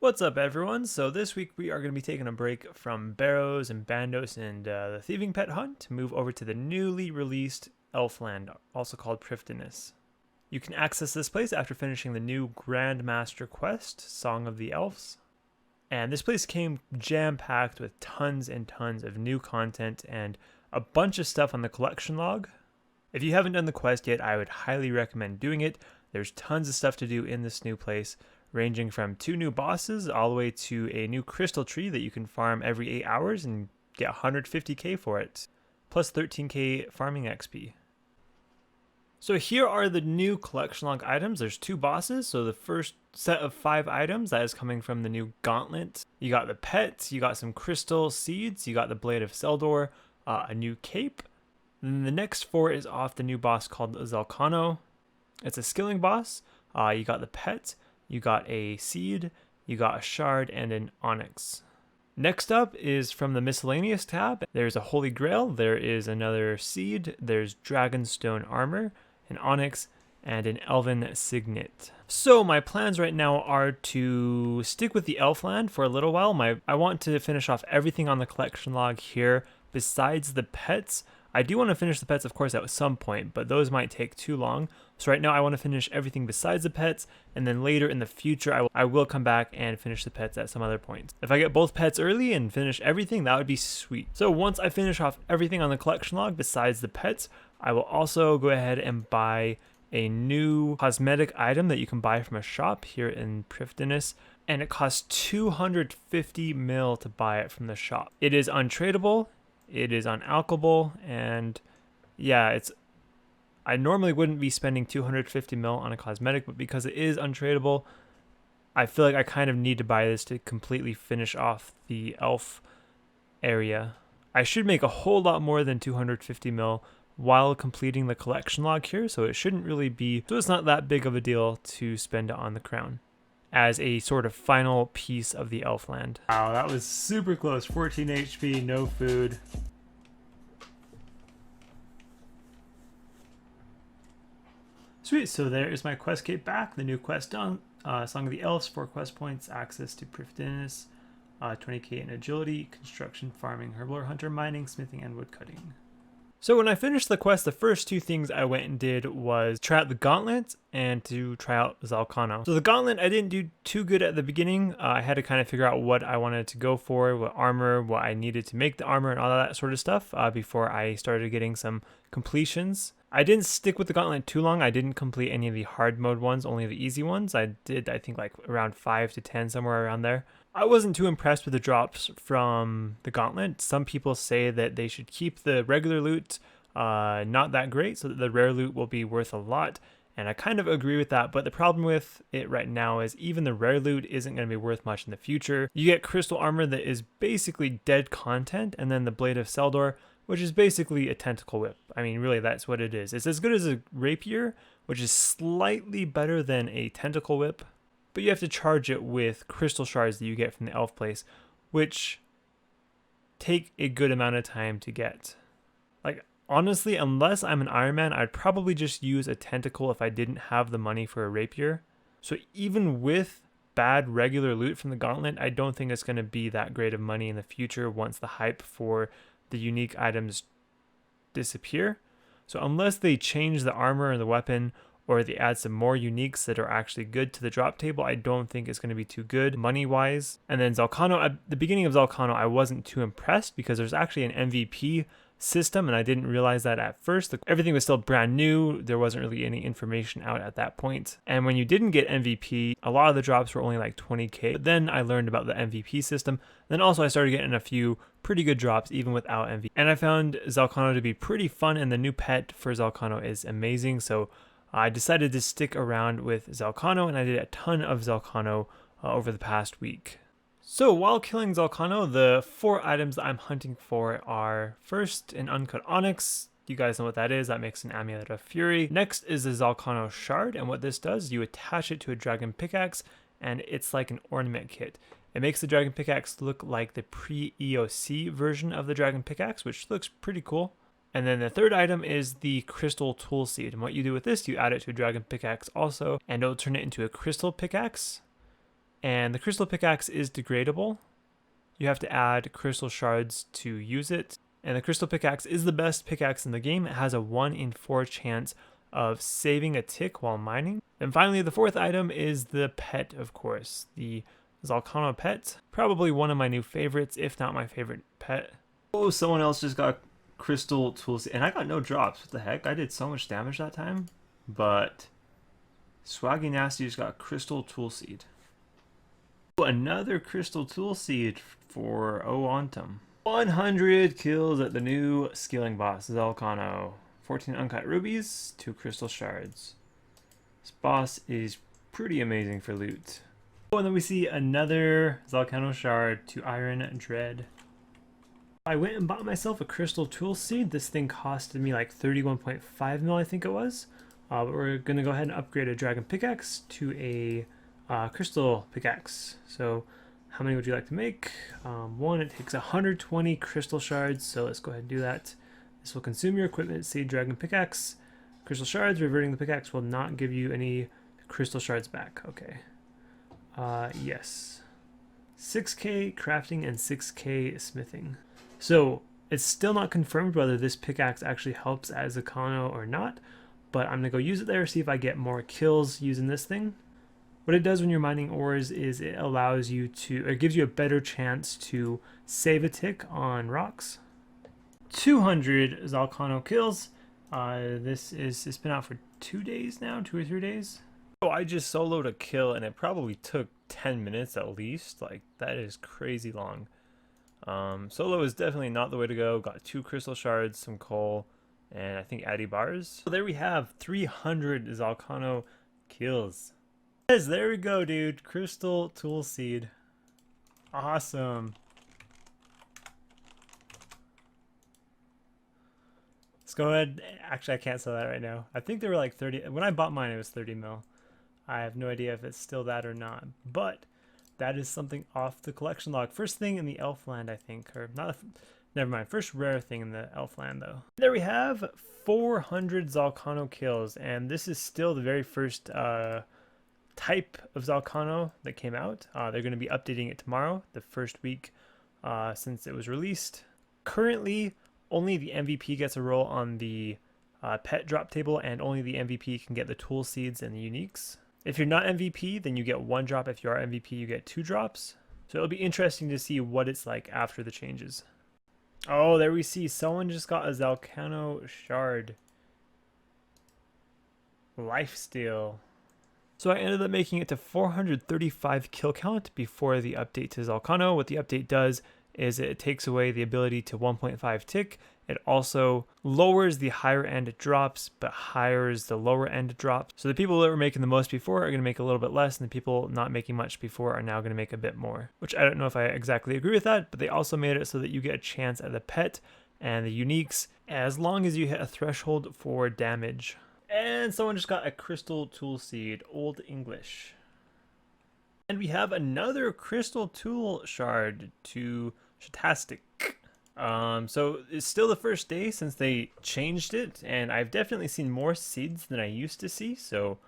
What's up, everyone? So this week we are going to be taking a break from Barrows and Bandos and the Thieving Pet Hunt to move over to the newly released Elfland, also called Completionist. You can access this place after finishing the new Grandmaster quest, Song of the Elves. And this place came jam-packed with tons and tons of new content and a bunch of stuff on the collection log. If you haven't done the quest yet, I would highly recommend doing it. There's tons of stuff to do in this new place, ranging from 2 new bosses all the way to a new crystal tree that you can farm every 8 hours and get 150k for it, plus 13k farming XP. So here are the new collection log items. There's 2 bosses, so the first set of 5 items, that is coming from the new Gauntlet. You got the pet, you got some crystal seeds, you got the Blade of Seldor, a new cape. Then the next 4 is off the new boss called Zalcano. It's a skilling boss. You got the pet, you got a seed, you got a shard, and an onyx. Next up is from the miscellaneous tab. There's a holy grail, there is another seed, there's dragonstone armor, an onyx, and an elven signet. So my plans right now are to stick with the Elfland for a little while. I want to finish off everything on the collection log here besides the pets. I do want to finish the pets, of course, at some point, but those might take too long. So right now I want to finish everything besides the pets, and then later in the future I will come back and finish the pets at some other point. If I get both pets early and finish everything, that would be sweet. So once I finish off everything on the collection log besides the pets, I will also go ahead and buy a new cosmetic item that you can buy from a shop here in Completionist, and it costs 250 mil to buy it from the shop. It is untradeable. It is unalchable, and yeah, I normally wouldn't be spending 250 mil on a cosmetic, but because it is untradeable, I feel like I kind of need to buy this to completely finish off the elf area. I should make a whole lot more than 250 mil while completing the collection log here, so it shouldn't really be, so it's not that big of a deal to spend it on the crown as a sort of final piece of the Elfland. Wow, that was super close. 14 HP, no food. Sweet, so there is my quest cape back. The new quest done. Song of the Elves, 4 quest points, access to Completionist, 20k in agility, construction, farming, herblore, hunter, mining, smithing, and woodcutting. So when I finished the quest, the first 2 things I went and did was try out the Gauntlet and to try out Zalcano. So the Gauntlet, I didn't do too good at the beginning. I had to kind of figure out what I wanted to go for, what armor, what I needed to make the armor, and all that sort of stuff before I started getting some completions. I didn't stick with the Gauntlet too long. I didn't complete any of the hard mode ones, only the easy ones. I did, I think, like around 5 to 10, somewhere around there. I wasn't too impressed with the drops from the Gauntlet. Some people say that they should keep the regular loot not that great, so that the rare loot will be worth a lot. And I kind of agree with that, but the problem with it right now is even the rare loot isn't going to be worth much in the future. You get crystal armor that is basically dead content, and then the Blade of Seldor, which is basically a tentacle whip. I mean, really, that's what it is. It's as good as a rapier, which is slightly better than a tentacle whip, but you have to charge it with crystal shards that you get from the elf place, which take a good amount of time to get. Like, honestly, unless I'm an Iron Man, I'd probably just use a tentacle if I didn't have the money for a rapier. So even with bad regular loot from the Gauntlet, I don't think it's going to be that great of money in the future once the hype for the unique items disappear. So unless they change the armor and the weapon, or they add some more uniques that are actually good to the drop table, I don't think it's going to be too good money-wise. And then Zalcano, at the beginning of Zalcano, I wasn't too impressed because there's actually an MVP system, and I didn't realize that at first. Everything was still brand new. There wasn't really any information out at that point. And when you didn't get MVP, a lot of the drops were only like 20k. But then I learned about the MVP system. Then also I started getting a few pretty good drops even without MVP. And I found Zalcano to be pretty fun, and the new pet for Zalcano is amazing. So I decided to stick around with Zalcano, and I did a ton of Zalcano over the past week. So while killing Zalcano, the 4 items that I'm hunting for are first an uncut onyx. You guys know what that is. That makes an amulet of fury. Next is the Zalcano shard, and what this does, you attach it to a dragon pickaxe, and it's like an ornament kit. It makes the dragon pickaxe look like the pre-EOC version of the dragon pickaxe, which looks pretty cool. And then the third item is the crystal tool seed. And what you do with this, you add it to a dragon pickaxe also, and it'll turn it into a crystal pickaxe. And the crystal pickaxe is degradable. You have to add crystal shards to use it. And the crystal pickaxe is the best pickaxe in the game. It has a 1 in 4 chance of saving a tick while mining. And finally, the fourth item is the pet, of course. The Zalcano pet. Probably one of my new favorites, if not my favorite pet. Oh, someone else just got crystal tools. And I got no drops. What the heck? I did so much damage that time. But Swaggy Nasty just got crystal tool seed. Oh, another crystal tool seed for Oantum. 100 kills at the new skilling boss, Zalcano. 14 uncut rubies, 2 crystal shards. This boss is pretty amazing for loot. Oh, and then we see another Zalcano shard to Iron Dread. I went and bought myself a crystal tool seed. This thing costed me like 31.5 mil, I think it was. But we're going to go ahead and upgrade a dragon pickaxe to a crystal pickaxe. So how many would you like to make? One, it takes 120 crystal shards, so let's go ahead and do that. This will consume your equipment, seed dragon pickaxe. Crystal shards, reverting the pickaxe will not give you any crystal shards back. Okay. Yes. 6k crafting and 6k smithing. So it's still not confirmed whether this pickaxe actually helps as a Zalcano or not, but I'm going to go use it there, see if I get more kills using this thing. What it does when you're mining ores is it allows you to, it gives you a better chance to save a tick on rocks. 200 Zalcano kills. It's been out for 2 days now, 2 or 3 days. Oh, I just soloed a kill and it probably took 10 minutes at least. Like, that is crazy long. Solo is definitely not the way to go. Got 2 crystal shards, some coal, and I think Addy bars. So there we have 300 Zalcano kills. Yes, there we go, dude. Crystal tool seed. Awesome. Let's go ahead. Actually, I can't sell that right now. I think they were like 30. When I bought mine, it was 30 mil. I have no idea if it's still that or not. But that is something off the collection log. First thing in the Elfland, I think. Or not. Never mind. First rare thing in the Elfland, though. There we have 400 Zalcano kills. And this is still the very first type of Zalcano that came out. They're going to be updating it tomorrow, the first week since it was released. Currently, only the MVP gets a roll on the pet drop table, and only the MVP can get the tool seeds and the uniques. If you're not MVP, then you get 1 drop. If you are MVP, you get 2 drops. So it'll be interesting to see what it's like after the changes. Oh, there we see someone just got a Zalcano shard. Lifesteal. So I ended up making it to 435 kill count before the update to Zalcano. What the update does is it takes away the ability to 1.5 tick. It also lowers the higher end drops, but higher the lower end drops. So the people that were making the most before are going to make a little bit less, and the people not making much before are now going to make a bit more. Which I don't know if I exactly agree with that, but they also made it so that you get a chance at the pet and the uniques as long as you hit a threshold for damage. And someone just got a crystal tool seed, Old English. And we have another crystal tool shard to Shatastic. So it's still the first day since they changed it, and I've definitely seen more seeds than I used to see. So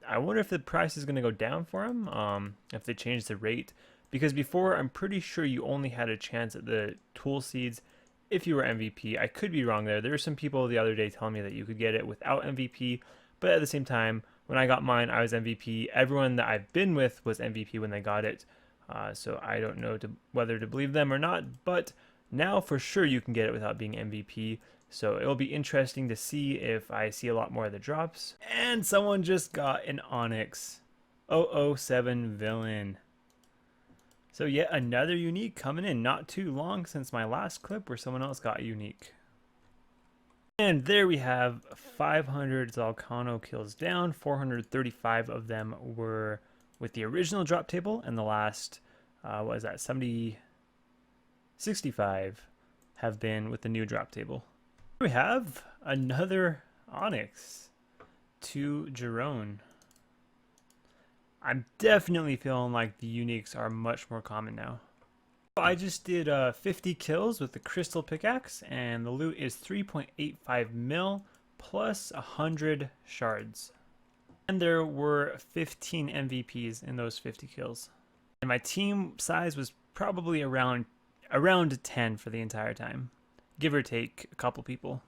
I wonder if the price is going to go down for them, if they change the rate. Because before, I'm pretty sure you only had a chance at the tool seeds if you were MVP. I could be wrong there. There were some people the other day telling me that you could get it without MVP, but at the same time, when I got mine, I was MVP. Everyone that I've been with was MVP when they got it, so I don't know whether to believe them or not, but now for sure you can get it without being MVP, so it'll be interesting to see if I see a lot more of the drops. And someone just got an Onyx 007 villain. So yet another unique coming in, not too long since my last clip where someone else got a unique. And there we have 500 Zalcano kills down. 435 of them were with the original drop table, and the last, what is that, 65 have been with the new drop table. We have another Onyx to Jerome. I'm definitely feeling like the uniques are much more common now. I just did 50 kills with the crystal pickaxe, and the loot is 3.85 mil plus 100 shards. And there were 15 MVPs in those 50 kills. And my team size was probably around 10 for the entire time, give or take a couple people.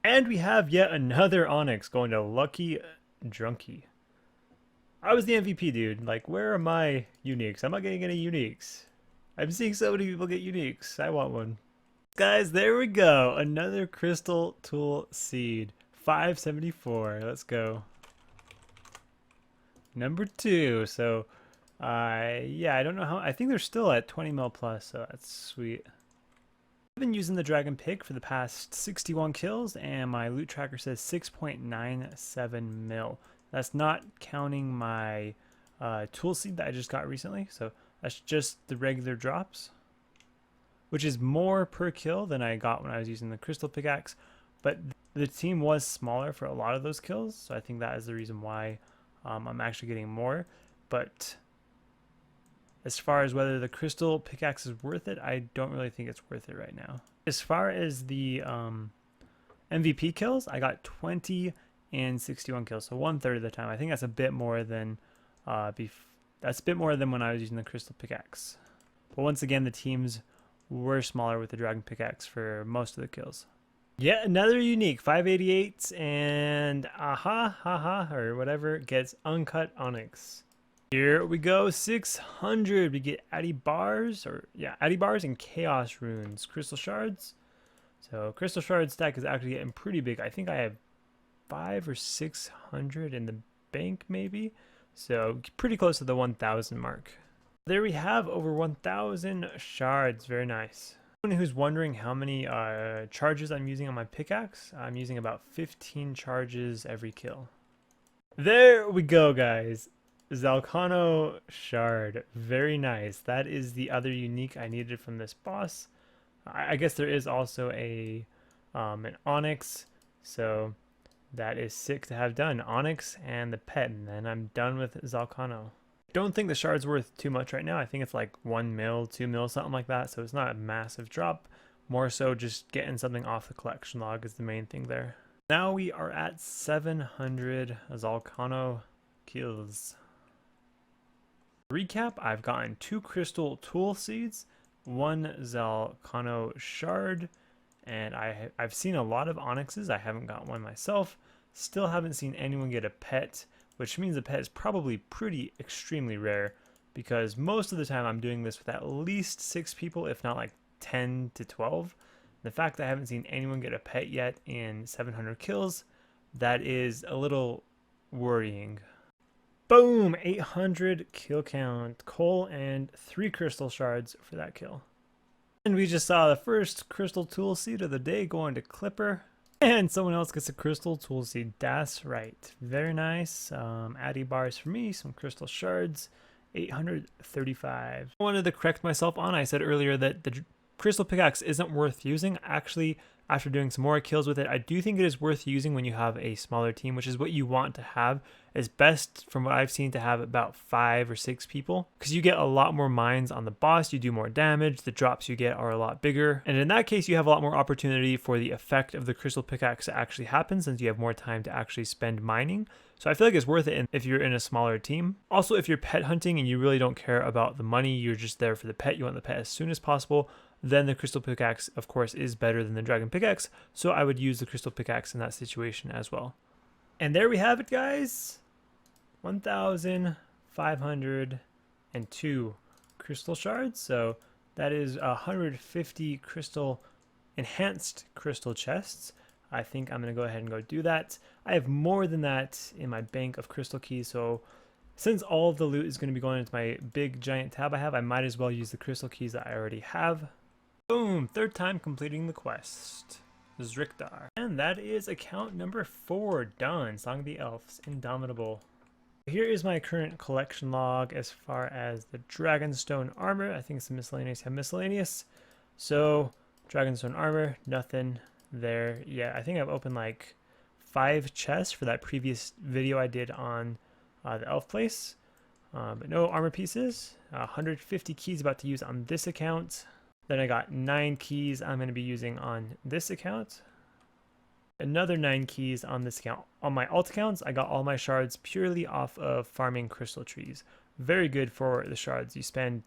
And we have yet another Onyx going to Lucky Drunky. I was the MVP, dude. Like, where are my uniques? I'm not getting any uniques. I'm seeing so many people get uniques. I want one. Guys, there we go. Another Crystal Tool Seed. 574. Let's go. Number 2. So, yeah, I don't know how. I think they're still at 20 mil plus, so that's sweet. I've been using the Dragon Pig for the past 61 kills, and my loot tracker says 6.97 mil. That's not counting my tool seed that I just got recently, so that's just the regular drops, which is more per kill than I got when I was using the Crystal Pickaxe, but the team was smaller for a lot of those kills, so I think that is the reason why I'm actually getting more. But as far as whether the Crystal Pickaxe is worth it, I don't really think it's worth it right now. As far as the MVP kills, I got 20 and 61 kills, so 1/3 of the time. I think that's a bit more than that's a bit more than when I was using the Crystal Pickaxe. But once again, the teams were smaller with the Dragon Pickaxe for most of the kills. Yet another unique 588 and or whatever gets Uncut Onyx. Here we go, 600. We get Addy Bars, Addy Bars and Chaos Runes, Crystal Shards. So Crystal Shard stack is actually getting pretty big. I think I have 500 or 600 in the bank maybe. So pretty close to the 1,000 mark. There we have over 1,000 shards, very nice. Anyone who's wondering how many charges I'm using on my pickaxe, I'm using about 15 charges every kill. There we go, guys. Zalcano shard, very nice. That is the other unique I needed from this boss. I guess there is also an onyx, so that is sick to have done. Onyx and the pet, and then I'm done with Zalcano. Don't think the shard's worth too much right now. I think it's like 1 mil, 2 mil, something like that, so it's not a massive drop. More so just getting something off the collection log is the main thing there. Now we are at 700 Zalcano kills. Recap, I've gotten 2 crystal tool seeds, 1 Zalcano shard, and I've seen a lot of onyxes. I haven't got one myself. Still haven't seen anyone get a pet, which means the pet is probably pretty extremely rare, because most of the time I'm doing this with at least 6 people, if not like 10 to 12. The fact that I haven't seen anyone get a pet yet in 700 kills, that is a little worrying. Boom! 800 kill count. Coal and 3 crystal shards for that kill. And we just saw the first crystal tool seed of the day going to Clipper. And someone else gets a crystal tool seed. That's right. Very nice. Addy bars for me. Some crystal shards. 835. I wanted to correct myself on. I said earlier that the crystal pickaxe isn't worth using. Actually, after doing some more kills with it, I do think it is worth using when you have a smaller team, which is what you want to have. It's best, from what I've seen, to have about 5 or 6 people, because you get a lot more mines on the boss, you do more damage, the drops you get are a lot bigger, and in that case you have a lot more opportunity for the effect of the crystal pickaxe to actually happen, since you have more time to actually spend mining. So I feel like it's worth it if you're in a smaller team. Also, if you're pet hunting and you really don't care about the money, you're just there for the pet, you want the pet as soon as possible, then the crystal pickaxe, of course, is better than the dragon pickaxe, so I would use the crystal pickaxe in that situation as well. And there we have it, guys. 1,502 crystal shards, so that is 150 crystal enhanced crystal chests. I think I'm going to go ahead and go do that. I have more than that in my bank of crystal keys, so since all of the loot is going to be going into my big giant tab I have, I might as well use the crystal keys that I already have. Boom! 3rd time completing the quest. Zrikdar. And that is account number 4 done. Song of the Elves, Indomitable. Here is my current collection log as far as the Dragonstone armor. I think it's the miscellaneous. I have miscellaneous. So, Dragonstone armor, nothing there yet. I think I've opened like 5 chests for that previous video I did on the elf place. But no armor pieces. 150 keys about to use on this account. Then I got 9 keys I'm going to be using on this account. Another 9 keys on this account. On my alt accounts, I got all my shards purely off of farming crystal trees. Very good for the shards. You spend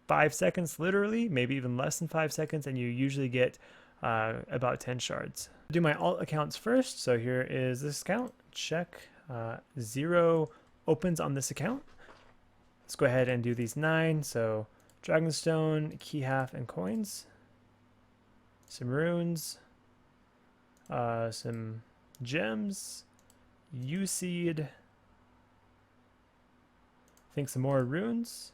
5 seconds literally, maybe even less than 5 seconds, and you usually get about 10 shards. I'll do my alt accounts first. So here is this account. Check. 0 opens on this account. Let's go ahead and do these 9. So Dragonstone, key half, and coins. Some runes. Some gems. U-seed. I think some more runes.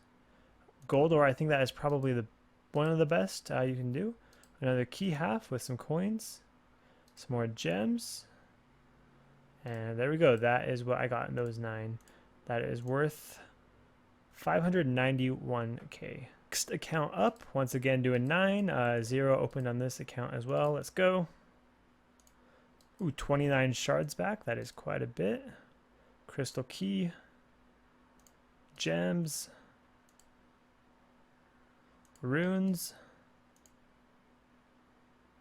Graardor, I think that is probably one of the best you can do. Another key half with some coins. Some more gems. And there we go. That is what I got in those 9. That is worth 591k. Next account up. Once again doing 9. 0 opened on this account as well. Let's go. Ooh, 29 shards back. That is quite a bit. Crystal key. Gems. Runes.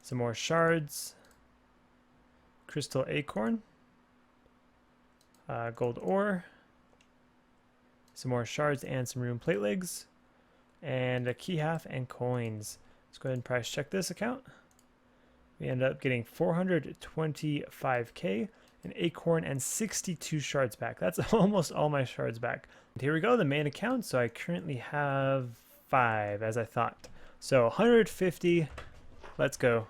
Some more shards. Crystal acorn. Gold ore. Some more shards and some rune plate legs. And a key half and coins. Let's go ahead and price check this account. We end up getting 425k, an acorn, and 62 shards back. That's almost all my shards back. And here we go, the main account. So I currently have 5, as I thought. So 150. Let's go.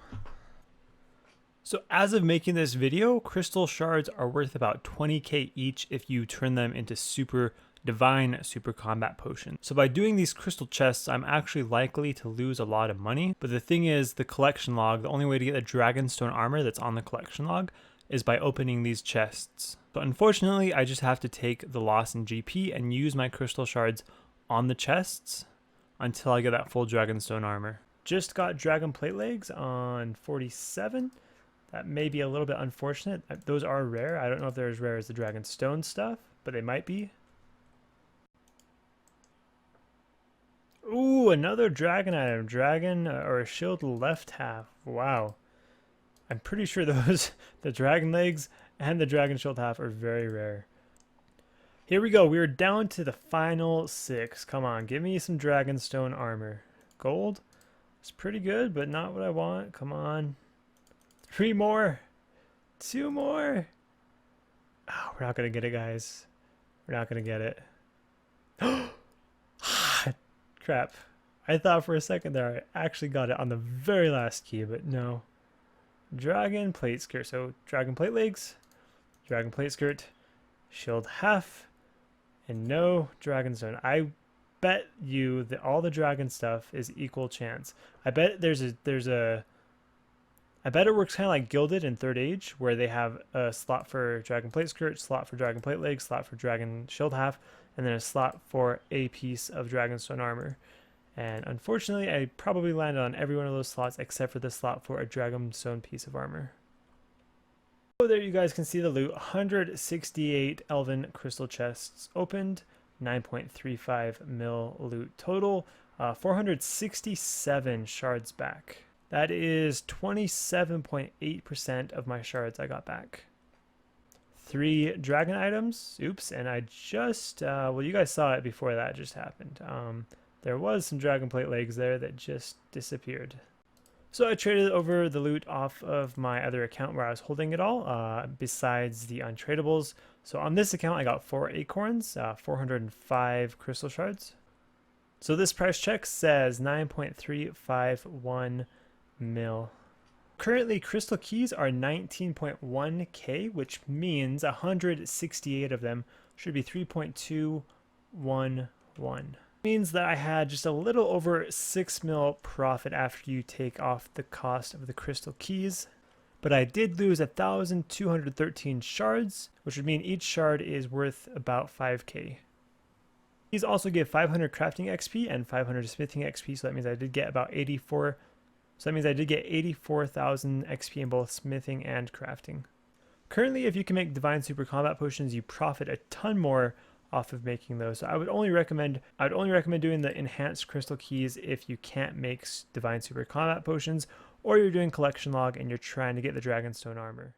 So as of making this video, crystal shards are worth about 20k each if you turn them into super divine super combat potions. So by doing these crystal chests, I'm actually likely to lose a lot of money. But the thing is, the collection log, the only way to get the dragonstone armor that's on the collection log is by opening these chests. But unfortunately, I just have to take the loss in GP and use my crystal shards on the chests until I get that full dragonstone armor. Just got dragon plate legs on 47. That may be a little bit unfortunate. Those are rare. I don't know if they're as rare as the dragonstone stuff, but they might be. Ooh, another dragon item. Dragon or a shield left half. Wow. I'm pretty sure those, the dragon legs and the dragon shield half are very rare. Here we go. We're down to the final 6. Come on, give me some dragonstone armor. Gold. It's pretty good, but not what I want. Come on. 3 more. 2 more. Oh, we're not going to get it, guys. We're not going to get it. Crap. I thought for a second there I actually got it on the very last key, but no. Dragon plate skirt. So dragon plate legs, dragon plate skirt, shield half, and no dragonstone. I bet you that all the dragon stuff is equal chance. I bet I bet it works kind of like Gilded in Third Age, where they have a slot for dragon plate skirt, slot for dragon plate legs, slot for dragon shield half, and then a slot for a piece of dragonstone armor. And unfortunately, I probably landed on every one of those slots except for the slot for a dragonstone piece of armor. So there you guys can see the loot. 168 Elven crystal chests opened, 9.35 mil loot total, 467 shards back. That is 27.8% of my shards I got back. 3 dragon items. Oops, and I just, well, you guys saw it before that just happened. There was some dragon plate legs there that just disappeared. So I traded over the loot off of my other account where I was holding it all, besides the untradables. So on this account, I got 4 acorns, 405 crystal shards. So this price check says 9.351 mil. Currently, crystal keys are 19.1k, which means 168 of them should be 3.211. Means that I had just a little over 6 mil profit after you take off the cost of the crystal keys. But I did lose 1,213 shards, which would mean each shard is worth about 5k. These also give 500 crafting XP and 500 smithing XP, so that means I did get about 84. So that means I did get 84,000 XP in both smithing and crafting. Currently, if you can make divine super combat potions, you profit a ton more off of making those. So I would only recommend doing the enhanced crystal keys if you can't make divine super combat potions, or you're doing collection log and you're trying to get the dragonstone armor.